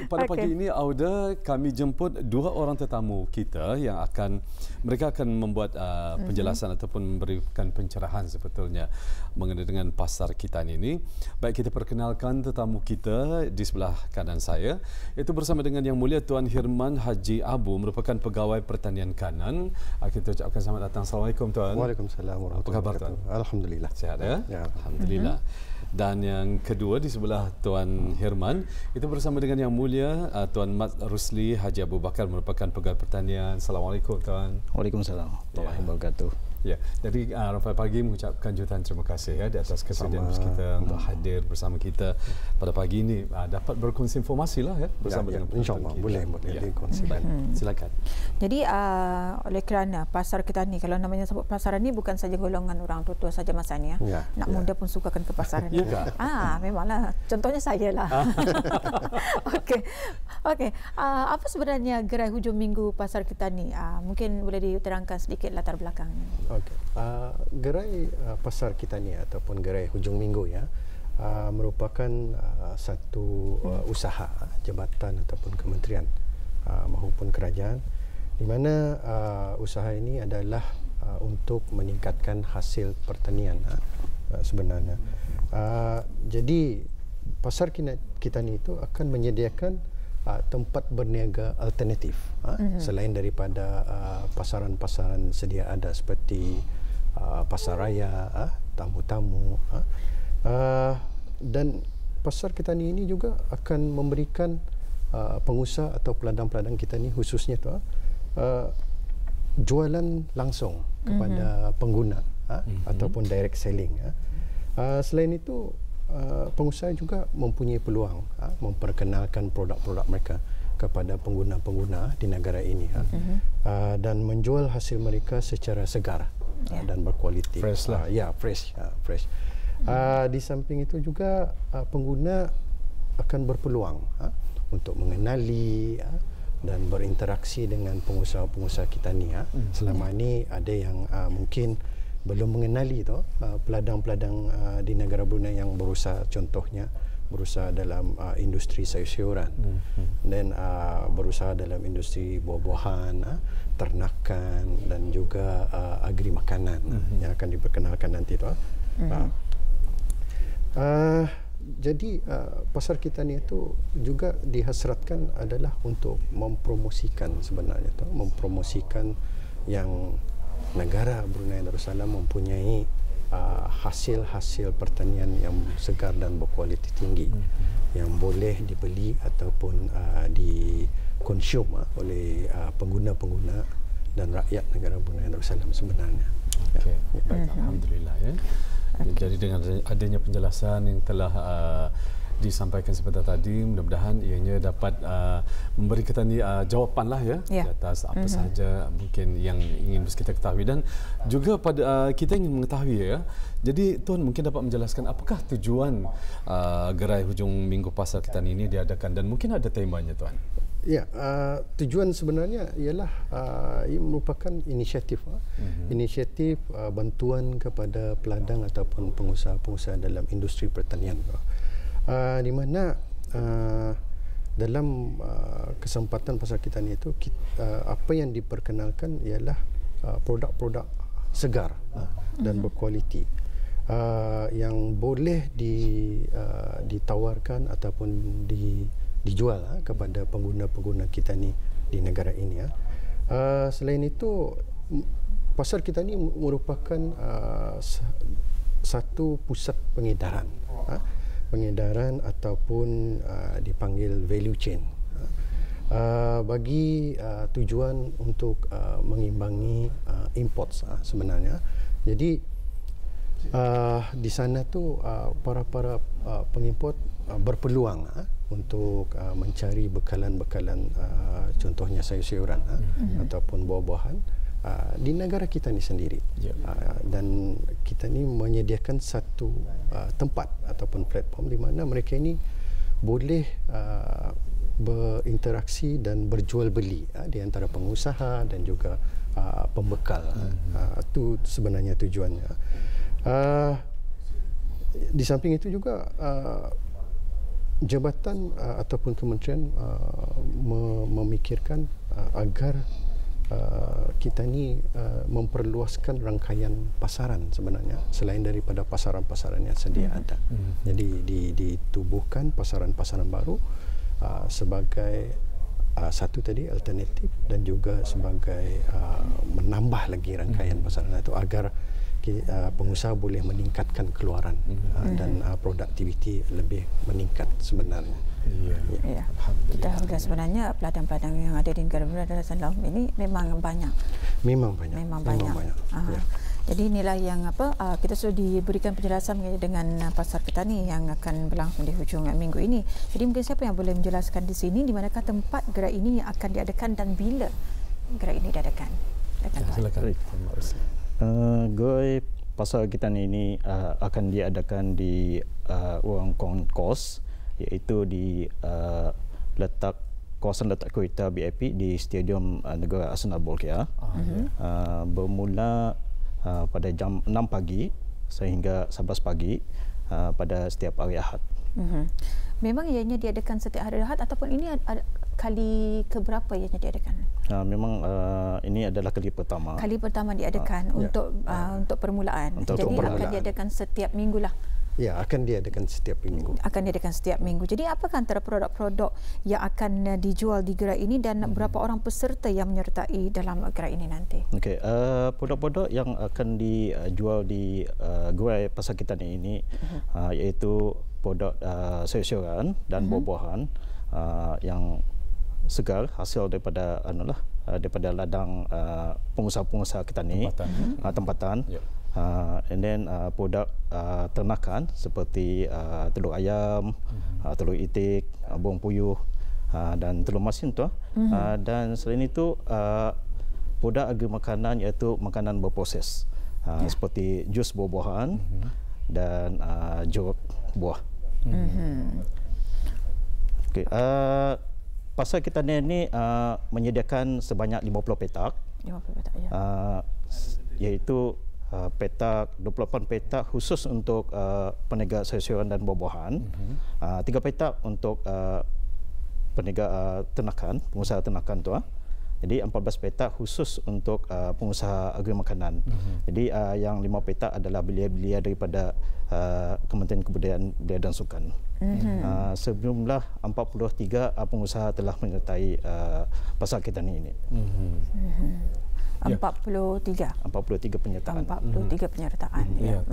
pada pagi ini Auda, kami jemput dua orang tetamu kita yang mereka akan membuat penjelasan ataupun memberikan pencerahan sebetulnya mengenai dengan pasar Kitani ini. Baik, kita perkenalkan tetamu kita di sebelah kanan saya, iaitu bersama dengan Yang Mulia Tuan Hirman Haji Abu, merupakan pegawai pertanian kanan. Kita ucapkan selamat datang. Assalamualaikum Tuan. Waalaikumsalam warahmatullahi wabarakatuh. Alhamdulillah. Sihat ya? Ya. Alhamdulillah. Dan yang kedua di sebelah Tuan Hirman, itu bersama dengan Yang Mulia Tuan Mat Rusli Haji Abu Bakar, merupakan pegawai pertanian. Assalamualaikum Tuan. Waalaikumsalam warahmatullahi wabarakatuh. Ya, jadi Rafael Pagi mengucapkan jutaan terima kasih di atas kesediaan kita untuk hadir bersama kita pada pagi ini, dapat berkongsi informasi lah bersama dengan InsyaAllah boleh dikongsikan. Silakan. Jadi oleh kerana pasar kita ni, kalau namanya sebut pasaran ni bukan saja golongan orang tua-tua saja masanya, nak muda pun sukakan ke pasaran. Memanglah. Contohnya saya lah. Okey. Apa sebenarnya gerai hujung minggu pasar kita ni? Mungkin boleh diterangkan sedikit latar belakang. Okey. Gerai pasar Kitani ataupun gerai hujung minggu merupakan satu usaha jabatan ataupun kementerian maupun kerajaan, di mana usaha ini adalah untuk meningkatkan hasil pertanian sebenarnya. Jadi pasar Kitani itu akan menyediakan tempat berniaga alternatif selain daripada pasaran-pasaran sedia ada seperti pasar raya, tamu-tamu, dan pasar Kitani ini juga akan memberikan pengusaha atau peladang-peladang Kitani khususnya jualan langsung kepada pengguna ataupun direct selling. Selain itu, pengusaha juga mempunyai peluang memperkenalkan produk-produk mereka kepada pengguna-pengguna di negara ini dan menjual hasil mereka secara segar dan berkualiti. Fresh lah. Fresh. Di samping itu juga pengguna akan berpeluang untuk mengenali dan berinteraksi dengan pengusaha-pengusaha Kitani. Selama ini ada yang mungkin belum mengenali peladang-peladang di negara Brunei yang berusaha, contohnya berusaha dalam industri sayur-sayuran dan berusaha dalam industri buah-buahan, ternakan dan juga agri makanan yang akan diperkenalkan nanti jadi pasar Kitani itu juga dihasratkan adalah untuk mempromosikan sebenarnya mempromosikan yang negara Brunei Darussalam mempunyai hasil-hasil pertanian yang segar dan berkualiti tinggi yang boleh dibeli ataupun dikonsum oleh pengguna-pengguna dan rakyat negara Brunei Darussalam sebenarnya. Okey, baik, alhamdulillah ya. Jadi dengan adanya penjelasan yang telah disampaikan sebentar tadi, mudah-mudahan ianya dapat memberi kita jawapanlah di atas apa sahaja mungkin yang ingin kita ketahui, dan juga pada kita ingin mengetahui Jadi Tuan mungkin dapat menjelaskan apakah tujuan gerai hujung minggu pasar Kitani ini diadakan, dan mungkin ada temanya Tuan. Ya, tujuan sebenarnya ialah ia merupakan inisiatif bantuan kepada peladang ataupun pengusaha-pengusaha dalam industri pertanian. Di mana dalam kesempatan pasar Kitani itu apa yang diperkenalkan ialah produk-produk segar dan berkualiti yang boleh ditawarkan ataupun dijual kepada pengguna-pengguna Kitani di negara ini. Selain itu, pasar Kitani merupakan satu pusat pengedaran ataupun dipanggil value chain bagi tujuan untuk mengimbangi imports sebenarnya. Jadi di sana tu para pengimport berpeluang untuk mencari bekalan-bekalan contohnya sayur-sayuran ataupun buah-buahan di negara kita ni sendiri. Dan kita ni menyediakan satu tempat ataupun platform di mana mereka ini boleh berinteraksi dan berjual beli di antara pengusaha dan juga pembekal. Itu sebenarnya tujuannya. Di samping itu juga jabatan ataupun kementerian memikirkan agar kita ni memperluaskan rangkaian pasaran sebenarnya selain daripada pasaran-pasaran yang sedia ada. Jadi ditubuhkan pasaran-pasaran baru sebagai satu tadi alternatif dan juga sebagai menambah lagi rangkaian pasaran itu agar pengusaha boleh meningkatkan keluaran dan produktiviti lebih meningkat sebenarnya. Ya. Kita harga sebenarnya peladang-peladang yang ada di negara Darussalam ini memang banyak. Memang banyak. Ya. Jadi inilah yang kita sudah diberikan penjelasan dengan pasar Ketani yang akan berlangsung di hujung minggu ini. Jadi mungkin siapa yang boleh menjelaskan di sini di manakah tempat gerai ini akan diadakan dan bila gerai ini diadakan? Silakan. Gerai pasar Ketani ini akan diadakan di ruang konkos, iaitu di kawasan letak kereta BIP di Stadium Negara Arsenal Bolkiah. Bermula pada jam 6 pagi sehingga 11 pagi pada setiap hari Ahad. Memang ianya diadakan setiap hari Ahad ataupun ini kali keberapa ianya diadakan? Memang ini adalah kali pertama. Kali pertama diadakan untuk permulaan. Jadi akan diadakan setiap minggu lah. Ya, akan diadakan setiap minggu. Akan diadakan setiap minggu. Jadi apakah antara produk-produk yang akan dijual di gerai ini dan berapa orang peserta yang menyertai dalam gerai ini nanti? Okey, produk-produk yang akan dijual di gerai pasar Ketani ini iaitu produk sayur-sayuran dan buah-buahan yang segar hasil daripada daripada ladang pengusaha-pengusaha Ketani tempatan. And then produk ternakan seperti telur ayam, telur itik, bawang puyuh dan telur masin tu. Dan selain itu produk agri makanan iaitu makanan berproses seperti jus buah-buahan dan jeruk buah. Okay. Pasar Ketani ini menyediakan sebanyak 50 petak. 50 petak, ya. Iaitu petak 28 petak khusus untuk peniaga sayur-sayuran dan buah-buahan, 3 petak untuk peniaga ternakan, pengusaha ternakan tu. Jadi 14 petak khusus untuk pengusaha agri makanan. Jadi yang 5 petak adalah belia-belia daripada Kementerian Kebudayaan Belia dan Sukan. Sebelumlah 43 pengusaha telah menyertai pasar Ketani ini. 43 penyertaan. 43 penyertaan. Ya,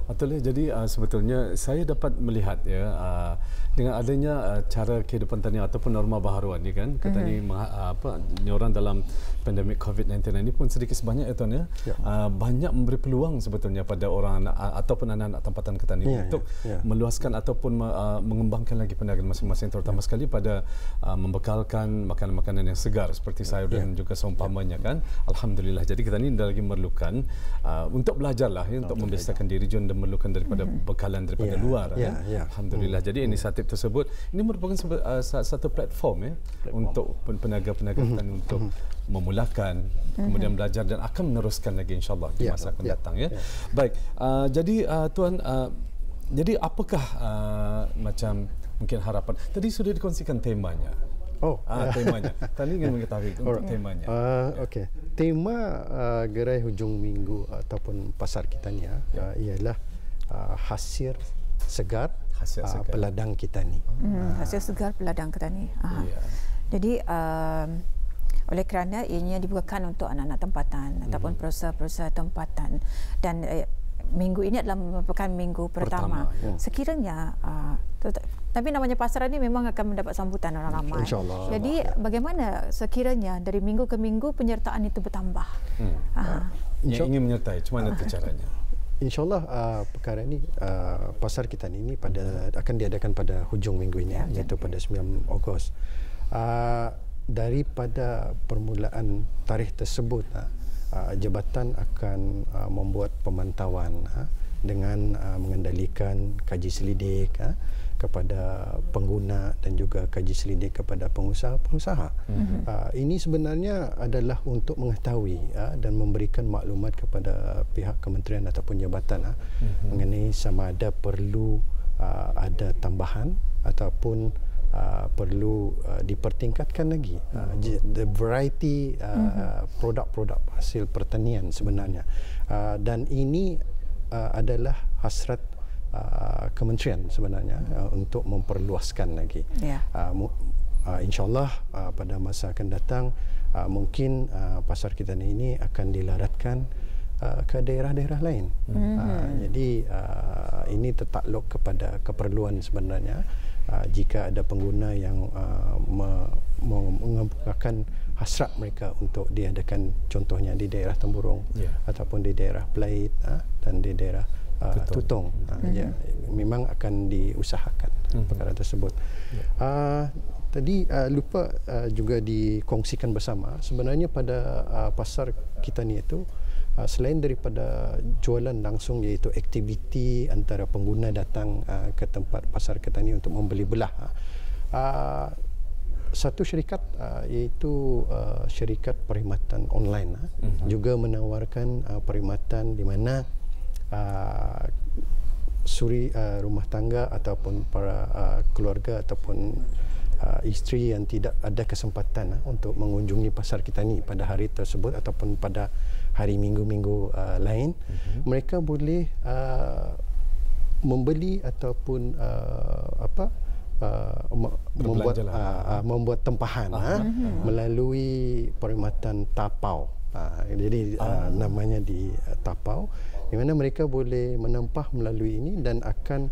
betul. Jadi sebetulnya saya dapat melihat dengan adanya cara kehidupan tani ataupun norma baharuan ni kan, Ketani nyorang dalam pandemik COVID-19 ini pun sedikit sebanyak banyak memberi peluang sebetulnya pada orang ataupun anak-anak tempatan Ketani untuk meluaskan ataupun mengembangkan lagi perniagaan masing-masing, terutama sekali pada membekalkan makanan-makanan yang segar seperti sayur dan juga seumpamanya kan. Alhamdulillah. Jadi kita ni lagi memerlukan untuk belajarlah untuk membiasakan diri dan memerlukan daripada bekalan daripada luar. Alhamdulillah. Jadi inisiatif tersebut ini merupakan satu platform untuk peniaga-peniaga Ketani untuk memulakan, kemudian belajar dan akan meneruskan lagi insya-Allah di masa akan datang Baik. Jadi tuan, jadi apakah macam mungkin harapan? Tadi sudah dikongsikan temanya. Temanya. Tadi ingin mengetahui untuk temanya. Okey. Tema gerai hujung minggu ataupun pasar Ketani ialah hasil segar peladang Ketani. Hasil segar peladang Ketani. Jadi oleh kerana ianya dibukakan untuk anak-anak tempatan ataupun perusahaan-perusahaan tempatan dan minggu ini adalah merupakan minggu pertama. Sekiranya tapi namanya pasaran ini memang akan mendapat sambutan orang ramai. InsyaAllah. Jadi bagaimana sekiranya dari minggu ke minggu penyertaan itu bertambah? Yang ingin menyertai, macam mana caranya? InsyaAllah perkara ini pasar Ketani ini akan diadakan pada hujung minggu ini, iaitu pada 9 Ogos. Daripada permulaan tarikh tersebut, jabatan akan membuat pemantauan dengan mengendalikan kaji selidik kepada pengguna dan juga kaji selidik kepada pengusaha-pengusaha. Ini sebenarnya adalah untuk mengetahui dan memberikan maklumat kepada pihak kementerian ataupun jabatan mengenai sama ada perlu ada tambahan ataupun perlu dipertingkatkan lagi the variety produk-produk hasil pertanian sebenarnya, dan ini adalah hasrat kementerian sebenarnya untuk memperluaskan lagi. InsyaAllah pada masa akan datang mungkin pasar kita ini akan dilaratkan ke daerah-daerah lain. Jadi ini tertakluk kepada keperluan sebenarnya. Jika ada pengguna yang mengemukakan hasrat mereka untuk diadakan, contohnya di daerah Temburong ataupun di daerah Pelait dan di daerah Tutong, memang akan diusahakan perkara tersebut. Tadi lupa juga dikongsikan bersama, sebenarnya pada pasar kita ni itu selain daripada jualan langsung, iaitu aktiviti antara pengguna datang ke tempat pasar kita ni untuk membeli belah, satu syarikat iaitu syarikat perkhidmatan online juga menawarkan perkhidmatan di mana suri rumah tangga ataupun para keluarga ataupun isteri yang tidak ada kesempatan untuk mengunjungi pasar kita ni pada hari tersebut ataupun pada hari minggu-minggu lain, mereka boleh membeli ataupun membuat tempahan melalui perkhidmatan tapau. Jadi namanya di tapau, di mana mereka boleh menempah melalui ini dan akan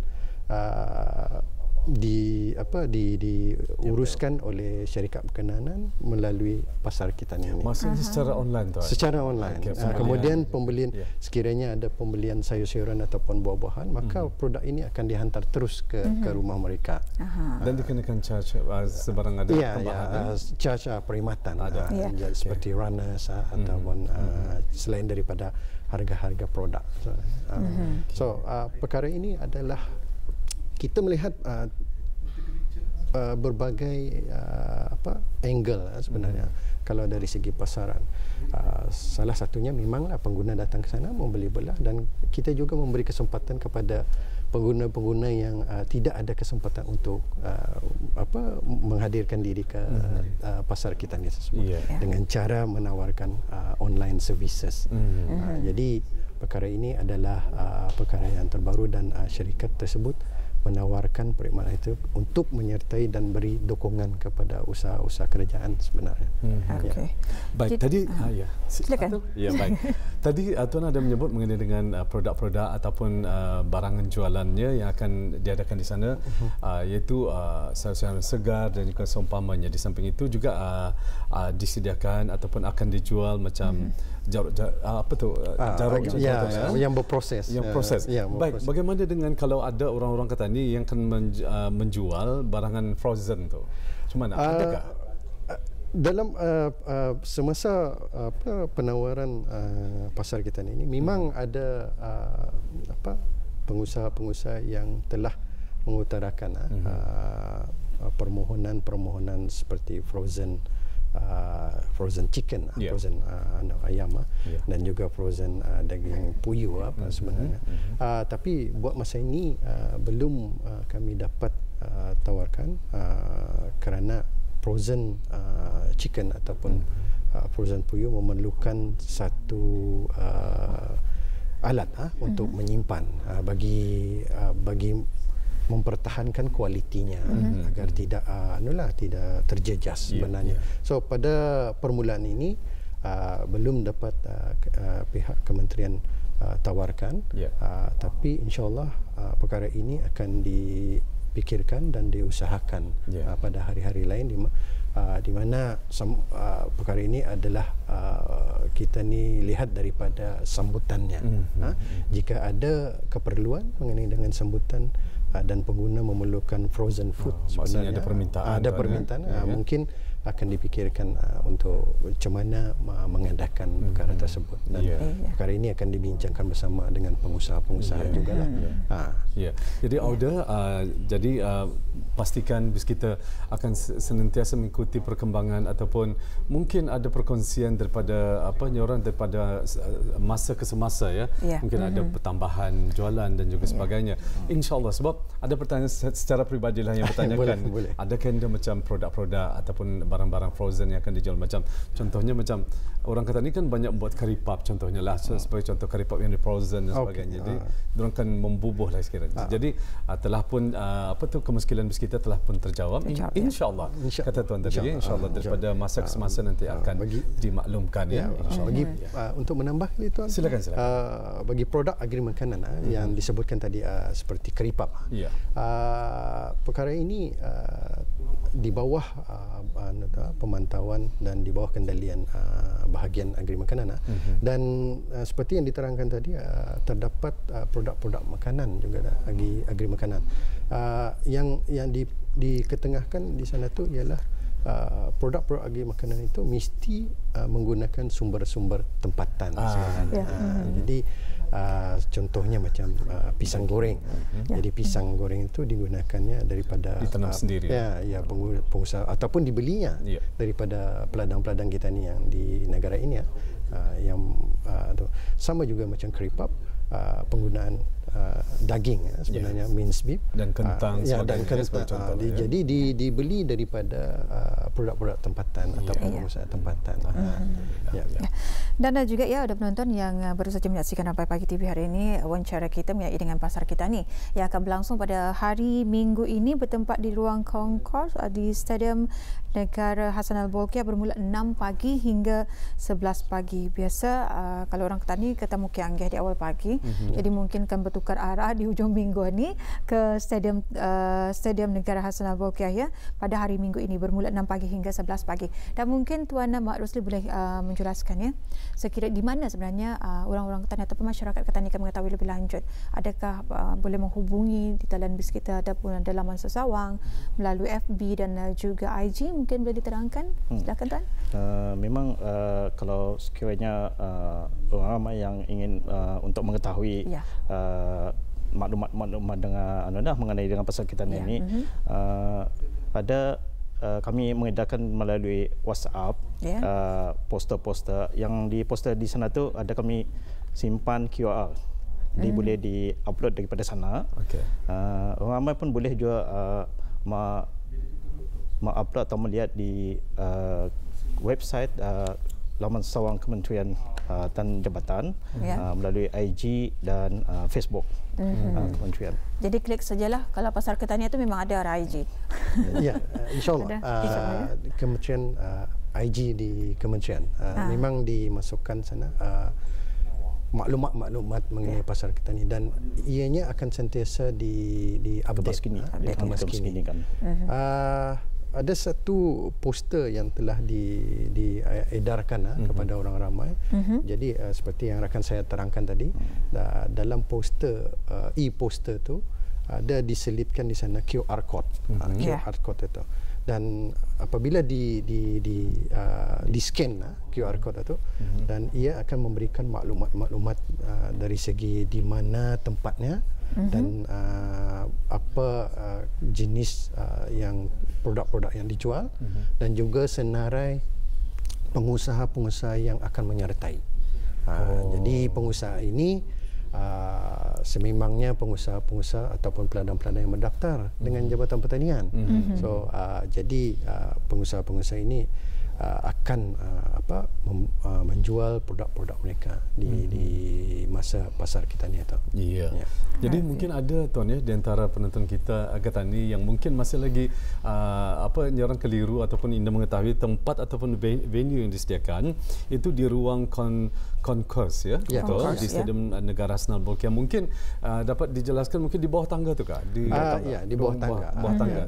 diuruskan oleh syarikat berkenaan melalui pasar kita ni. Maksudnya secara online tu? Secara online. Kemudian pembelian, sekiranya ada pembelian sayur-sayuran ataupun buah-buahan, maka produk ini akan dihantar terus ke rumah mereka. Dan dikenakan charge sebarang ada tambahan? Charge perkhidmatan seperti runners ataupun selain daripada harga-harga produk. So perkara ini adalah kita melihat berbagai angle sebenarnya. Kalau dari segi pasaran, salah satunya memanglah pengguna datang ke sana membeli belah, dan kita juga memberi kesempatan kepada pengguna-pengguna yang tidak ada kesempatan untuk menghadirkan diri ke pasar kita ni tersebut dengan cara menawarkan online services. Jadi perkara ini adalah perkara yang terbaru, dan syarikat tersebut menawarkan perkhidmatan itu untuk menyertai dan beri dukungan kepada usaha-usaha kerajaan sebenarnya. Baik, tadi silakan. Baik. Tadi Tuan ada menyebut mengenai dengan produk-produk ataupun barangan jualannya yang akan diadakan di sana, iaitu sayur-sayuran segar dan juga seumpamanya. Di samping itu juga disediakan ataupun akan dijual macam jaruk yang berproses. Baik, bagaimana dengan kalau ada orang-orang kata ni yang akan menjual barangan frozen tu? Macam mana? Adakah? Dalam semasa penawaran pasar kita ini memang ada pengusaha-pengusaha yang telah mengutarakan permohonan seperti frozen chicken, frozen ayam, dan juga frozen daging puyuh sebenarnya. Tapi buat masa ini belum kami dapat tawarkan kerana frozen chicken ataupun frozen puyuh memerlukan satu alat untuk menyimpan bagi mempertahankan kualitinya agar tidak terjejas sebenarnya. So pada permulaan ini belum dapat pihak kementerian tawarkan, tapi insyaAllah perkara ini akan dipikirkan dan diusahakan pada hari-hari lain, di mana perkara ini adalah kita ni lihat daripada sambutannya. Jika ada keperluan mengenai dengan sambutan dan pengguna memerlukan frozen food, sebenarnya ada permintaan. Mungkin akan dipikirkan untuk macam mana mengadakan perkara tersebut, dan perkara ini akan dibincangkan bersama dengan pengusaha-pengusaha jugalah. Ya. Jadi Auda, jadi pastikan BIS kita akan senantiasa mengikuti perkembangan ataupun mungkin ada perkongsian daripada orang daripada masa ke semasa ya. Mungkin ada pertambahan jualan dan juga sebagainya. InsyaAllah, sebab ada pertanyaan secara peribadilah yang bertanyakan, boleh. adakah anda macam produk-produk ataupun barang-barang frozen yang akan dijual, macam contohnya macam orang kata ni kan banyak buat curry puff contohnya lah, sebagai contoh curry puff yang di frozen dan sebagainya. Jadi diorang kan membubuh lah sekiranya. Jadi telah pun kemiskinan BIS kita telah pun terjawab. InsyaAllah, kata tuan tadi, InsyaAllah daripada masa ke semasa nanti akan dimaklumkan ya. Untuk menambah ni tuan, silakan. Bagi produk agri makanan yang disebutkan tadi seperti curry puff, perkara ini di bawah pemantauan dan di bawah kendalian bahagian agri makanan, dan seperti yang diterangkan tadi, terdapat produk-produk makanan juga agri makanan yang diketengahkan di sana tu ialah produk-produk agri makanan itu mesti menggunakan sumber-sumber tempatan. Jadi contohnya macam pisang goreng. Jadi pisang goreng itu digunakannya daripada ditanam sendiri. Pengusaha ataupun dibelinya daripada peladang-peladang kita ni yang di negara ini yang sama juga macam curry puff, penggunaan daging sebenarnya minced beef dan kentang jadi dibeli daripada produk-produk tempatan ataupun pengusaha tempatan. Dan juga ada penonton yang baru saja menyaksikan Rampai Pagi TV hari ini, wawancara kita mengenai dengan pasar kita ni yang akan berlangsung pada hari Minggu ini bertempat di ruang Concourse di Stadium Negara Hassanal Bolkiah bermula 6 pagi hingga 11 pagi. Biasa kalau orang Ketani ketemu Kianggih di awal pagi, jadi mungkin akan bertukar arah di hujung minggu ni ke Stadium Negara Hassanal Bolkiah ya pada hari Minggu ini bermula 6 pagi hingga 11 pagi. Dan mungkin Tuan Mak Rosli boleh menjelaskan ya, sekiranya di mana sebenarnya orang-orang Ketani ataupun masyarakat Ketani akan mengetahui lebih lanjut. Adakah boleh menghubungi di talian BIS kita ataupun ada laman sesawang melalui FB dan juga IG, mungkin boleh diterangkan? Silakan Tuan. Memang kalau sekiranya orang ramai yang ingin untuk mengetahui maklumat dengan mengenai dengan pasar kita ini, ada kami mengedarkan melalui WhatsApp poster-poster yang di poster di sana tu ada kami simpan QR. Jadi boleh di-upload daripada sana. Orang ramai pun boleh juga upload atau melihat di website laman sesawang Kementerian dan Jabatan melalui IG dan Facebook Kementerian. Jadi klik sajalah, kalau pasar Ketani itu memang ada IG. InsyaAllah Kementerian IG di Kementerian memang dimasukkan sana maklumat-maklumat mengenai pasar Ketani, dan ianya akan sentiasa di update kini kan. Ada satu poster yang telah diedarkan kepada orang ramai. Jadi seperti yang rakan saya terangkan tadi, dalam poster e-poster tu ada diselipkan di sana QR code. QR code itu, dan apabila di scan QR code itu, dan ia akan memberikan maklumat-maklumat dari segi di mana tempatnya dan apa jenis yang produk-produk yang dijual, dan juga senarai pengusaha-pengusaha yang akan menyertai. Jadi pengusaha ini sememangnya pengusaha-pengusaha ataupun peladang-peladang yang mendaftar dengan Jabatan Pertanian. So jadi pengusaha-pengusaha ini akan menjual produk-produk mereka di masa pasar kita ni atau. Jadi mungkin ada Tuan ya di antara penonton kita Ketani yang mungkin masih lagi orang keliru ataupun ingin mengetahui tempat ataupun venue yang disediakan itu di ruang Concourse ya, betul, di Stadium Negara Hassanal Bolkiah. Mungkin dapat dijelaskan mungkin di bawah tangga tu kah? Di bawah tangga. Bawah tangga.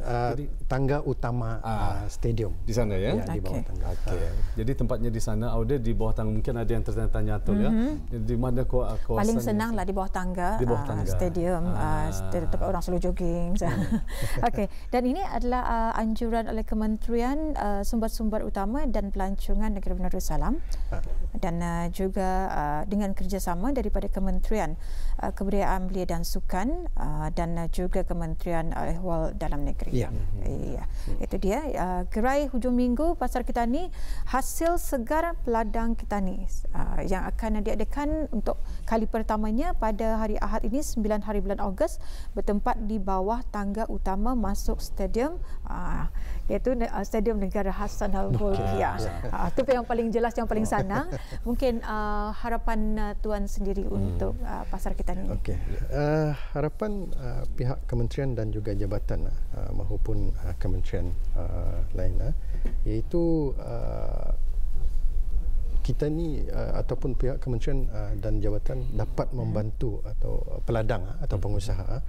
Tangga utama stadium. Di sana ya. Di bawah tangga. Okey. Jadi tempatnya di sana, Auda, di bawah tangga. Mungkin ada yang tertanya-tanya Atul ya. Di mana kawasan? Paling senang lah di bawah tangga. Di bawah tangga. Stadium. Tempat orang selalu jogging. Okey. Dan ini adalah anjuran oleh Kementerian Sumber-Sumber Utama dan Pelancongan Negara Brunei Darussalam. Dan juga dengan kerjasama daripada Kementerian Kebudayaan Belia dan Sukan dan juga Kementerian Ehwal Dalam Negeri. Ya. Ya. Itu dia gerai hujung minggu Pasar Kitani, hasil segar peladang Kitani yang akan diadakan untuk kali pertamanya pada hari Ahad ini 9 hari bulan Ogos, bertempat di bawah tangga utama masuk stadium iaitu Stadium Negara Hassan Al-Bolkiah. Itu yang paling jelas, yang paling sana. Mungkin harapan Tuan sendiri untuk Pasar Kitani. Okey. Harapan pihak kementerian dan juga jabatan maupun kementerian lain iaitu kita ni ataupun pihak kementerian dan jabatan dapat membantu atau peladang atau pengusaha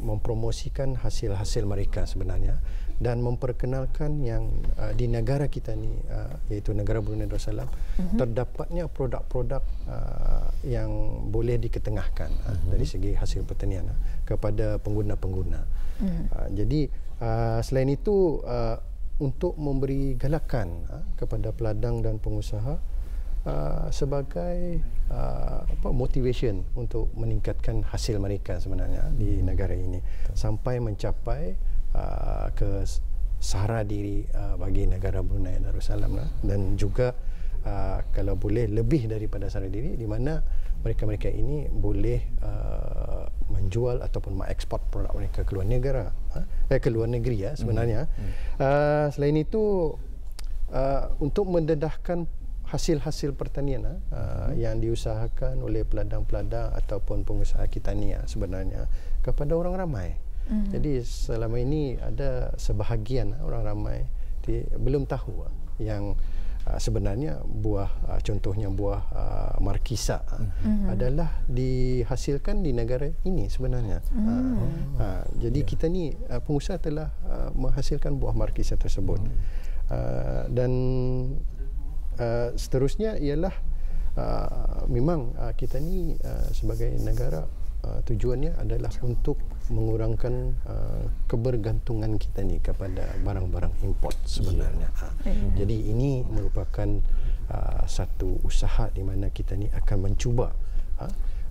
mempromosikan hasil-hasil mereka sebenarnya dan memperkenalkan yang di negara kita ni iaitu negara Brunei Darussalam terdapatnya produk-produk yang boleh diketengahkan dari segi hasil pertanian kepada pengguna-pengguna. Jadi selain itu untuk memberi galakan kepada peladang dan pengusaha sebagai motivation untuk meningkatkan hasil mereka sebenarnya di negara ini sampai mencapai ke sara diri bagi negara Brunei Darussalam dan juga kalau boleh lebih daripada sara diri, di mana mereka-mereka ini boleh menjual ataupun mengekspor produk mereka ke luar negara, ke luar negeri sebenarnya. Selain itu untuk mendedahkan hasil-hasil pertanian yang diusahakan oleh peladang-peladang ataupun pengusaha Kitani sebenarnya kepada orang ramai. Jadi selama ini ada sebahagian orang ramai belum tahu yang sebenarnya buah contohnya buah markisa adalah dihasilkan di negara ini sebenarnya. Jadi kita ni pengusaha telah menghasilkan buah markisa tersebut. Dan seterusnya ialah memang kita ni sebagai negara tujuannya adalah untuk mengurangkan kebergantungan kita ni kepada barang-barang import sebenarnya. Jadi ini merupakan satu usaha di mana kita ni akan mencuba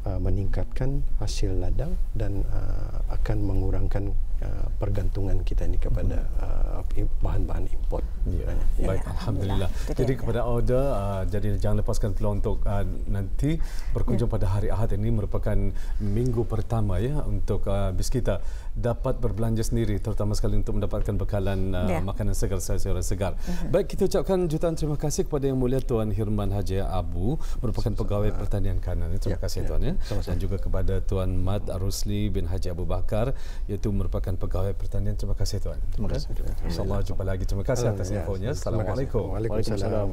meningkatkan hasil ladang dan akan mengurangkan pergantungan kita ni kepada bahan-bahan import. Baik, alhamdulillah. Jadi kepada Auda, jadi jangan lepaskan peluang untuk nanti berkunjung pada hari Ahad ini, merupakan minggu pertama untuk bis kita dapat berbelanja sendiri, terutama sekali untuk mendapatkan bekalan makanan segar, sayur segar. Baik, kita ucapkan jutaan terima kasih kepada Yang Mulia Tuan Hirman Haji Abu, merupakan pegawai Pertanian Kanan. Terima kasih Tuan. Dan juga kepada Tuan Mat Rusli bin Haji Abu Bakar, iaitu merupakan pegawai Pertanian. Terima kasih Tuan. Terima kasih. InsyaAllah jumpa lagi. Terima kasih atas infonya. Assalamualaikum. Waalaikumsalam.